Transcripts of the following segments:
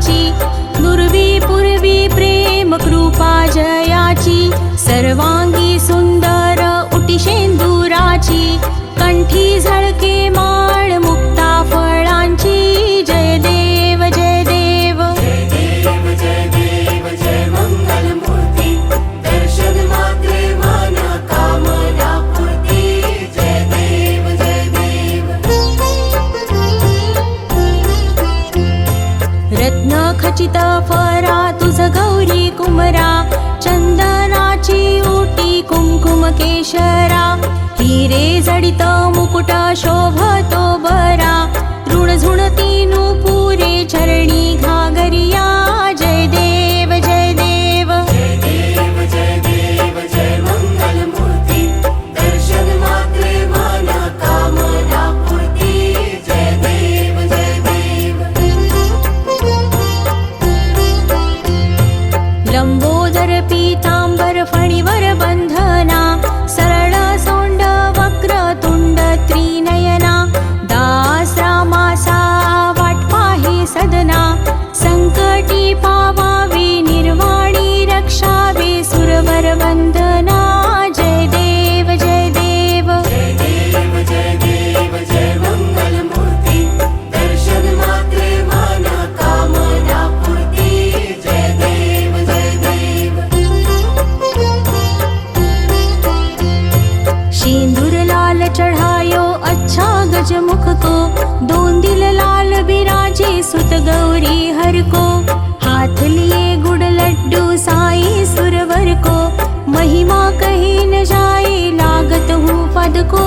जयाची, दुर्वी पूर्वी प्रेम कृपा जयाची, सर्वांगी सुंदर उटी शेंदुराची, कंठी झळके माळ मुक्ता फळांची, जय देव जय देव जय देव जय देव जय मंगल मूर्ती, दर्शन मात्रे मन कामना पूर्ती, जय देव जय देव। रत्न खचित फरा तुझ गौरी कुमरा, चंदनाची ओटी कुंकुम केशरा, हिरे जडित मुकुट शोभतो बरा, ऋण झुणती नुपुरे चरणी घागरिया, जय देव जय देव जय देव जय देव जय मंगल मूर्ती, दर्शन मात्रे मन कामना पूर्ती, जय देव जय देव। लंबोदर पीतांबर फणीवर बंधना, सरळ सोंड वक्र तुंड त्रिनयना, दास रामासा वाट पाहे सदना, संकटी पावावे निर्वाणी रक्षावे सुरवर वंदना, जय देव जय देव जय देव जय देव जय मंगल मूर्ती, दर्शन मात्रे मन कामना पूर्ती, जय देव जय देव। सिंदूर लाल चढ़ायो अच्छा गजमुख को, दोन दिल लाल बिराजे सुत गौरी हर को, हाथ लिए गुड़ लड्डू साई सुरवर को, महिमा कही न जाए लागत हूँ पद को,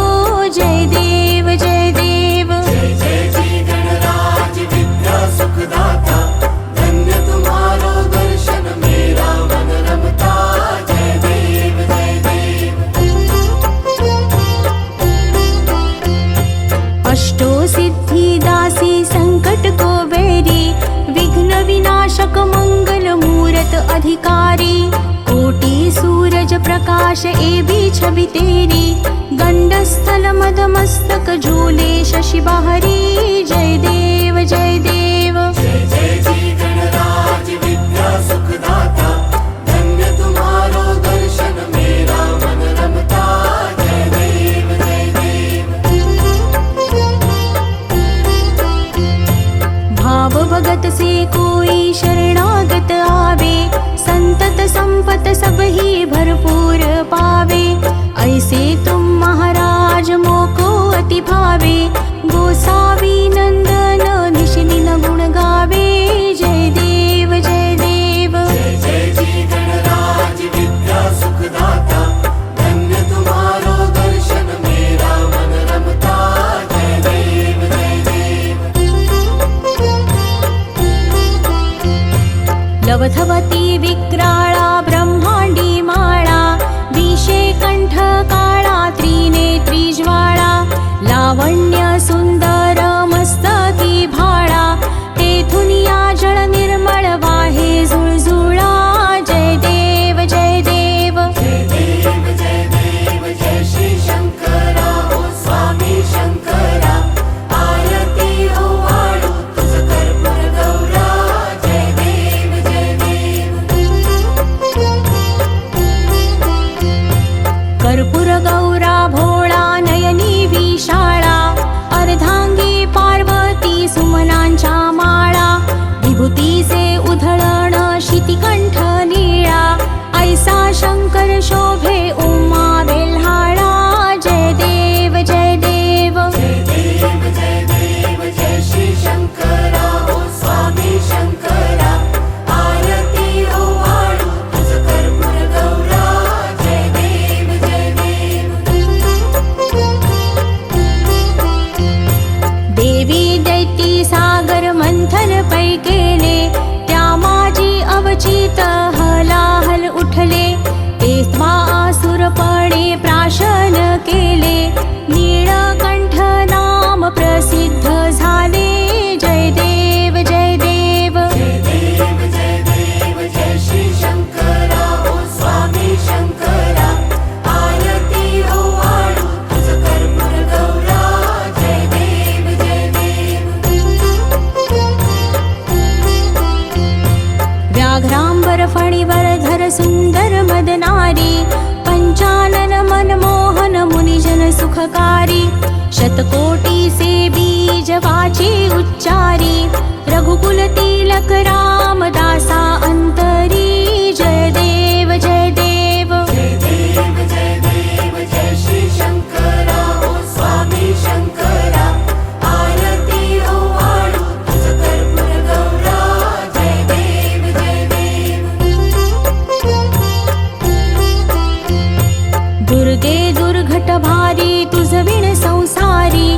जय देव जय देव जय जय जी गणराज विद्या सुखदाता, धन्य तुम्हारो दर्शन मेरा मन रमता, जय देव जय देव। अष्टो सिद्धि दासी संकट को बेरी, विघ्न विनाशक मंगल मूरत अधिकारी, कोटि सूरज प्रकाश ए भी छवि तेरी, गंडस्थल मद मस्तक झूले शशि बहरी, जय देव जय देव जय जय जी गणराज विद्या सुखदाता, धन्य तुम्हारो दर्शन मेरा मन रमता, जय देव जय देव। भाव भगत से कोई शरणागत आवे, संतत संपत सब ही भरपूर पावे, ऐसे तुम महाराज मोको अति भावे, गोसावी नंदन निश दिन गुण गावे, जय देव जय देव जय जय जी गणराज विद्या सुखदाता, धन्य तुम्हारो दर्शन मेरा मन रमता, जय देव जय देव। लवथवती विक्राळा ब्रह्मांडी माळा, विषे कंठ काळा त्रिनेत्री ज्वाळा, लावण्य सुंदर मस्तकी भाळा, तेथून या जळ निर्मळ वाहे झुळझुळा, जय देव जय देव जय देव जय देव जय श्री शंकरा, ओ स्वामी शंकरा, आरती ओवाळू तुझ कर्पूर गौरा, जय देव जय देव। कर्पूर गौरा भोळा नयनी विशाळा, अर्धांगी पार्वती सुमनांच्या माळा, विभूतीचे उधळण शितिकंठ नीळा, ऐसा शंकर शोभे उमा बेल्हाळा, जय देव जय देव जय देव जय देव जय श्री शंकरा, ओ स्वामी शंकरा, आरती ओवाळू तुझ कर्पूर गौरा, जय देव जय देव। देवी दैती सागर मंथन पै केले, त्या माझी अवचित हलाहल उठले, ते सुखकारी शतकोटी से बीज वाचे उच्चारी रघुकुल तिलक रामदासा अंतरी जय देव जय देव जय देव जय देव जय श्री शंकरा हो स्वामी शंकरा आरती ओवाळू तुझ कर्पूर गौरा जय देव जय देव दुर्गे दुर्घट भारी तुझ विण संसारी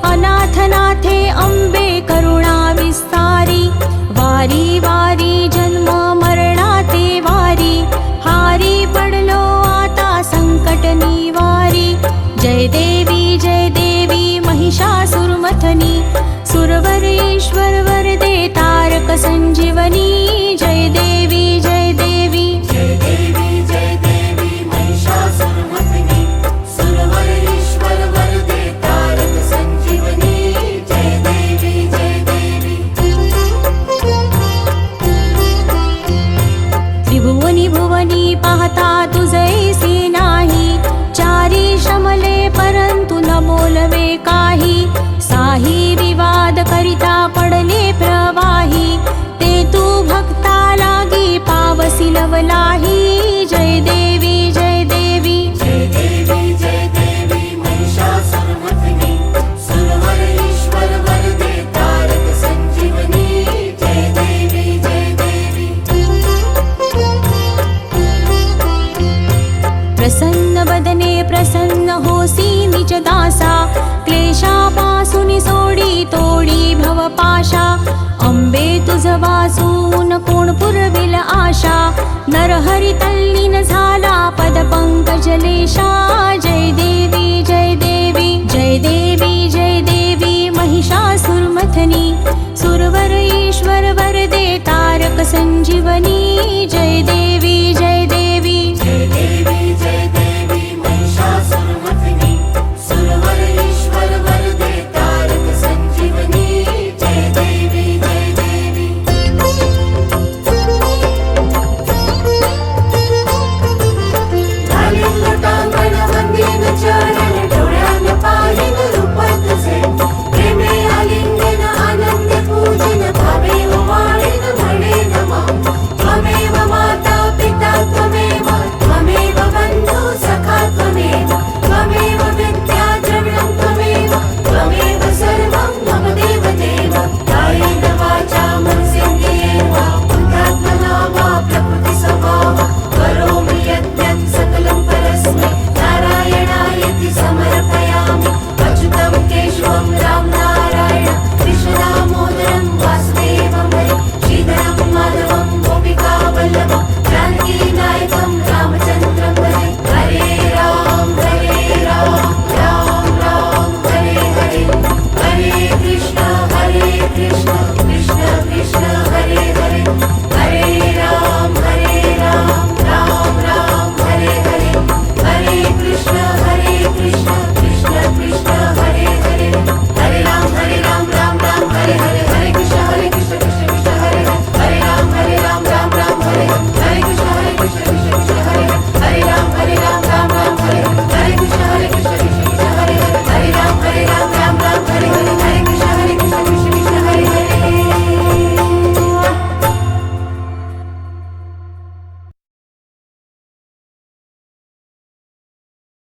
अनाथनाथे अंबे करुणा विस्तारी वारी वारी जन्म मरणाते वारी हारी पडलो आता संकट निवारी जय देवी महिषासुरमथनी सुरवर ईश्वर वरदे तारक संजीवनी जय देवी जय देवी जय देवी महिषासुरमर्दिनी सुरवर ईश्वर वरदे तारक संजीवनी जय देवी जय देवी त्रिभुवनी भुवनी पाहता तुझैसे नाही चारी श्रमले परंतु न बोलवे काही साही विवाद करिता पडले प्रवाही ते तू भक्ता लागी पावसी लवलाही जय देवी जय देवी जय देवी महिषासुरमर्दिनी सुरवर ईश्वर वरदे तारक संजीवनी जय देवी जय देवी प्रसन्न वदने प्रसन्न होसी निज दासा क्लेशापासून सोडी तोडी भवपाशा अंबे तुझ वासून कोण पुरविल आशा नरहरी तल्लीन झाला पद पंकजलेशा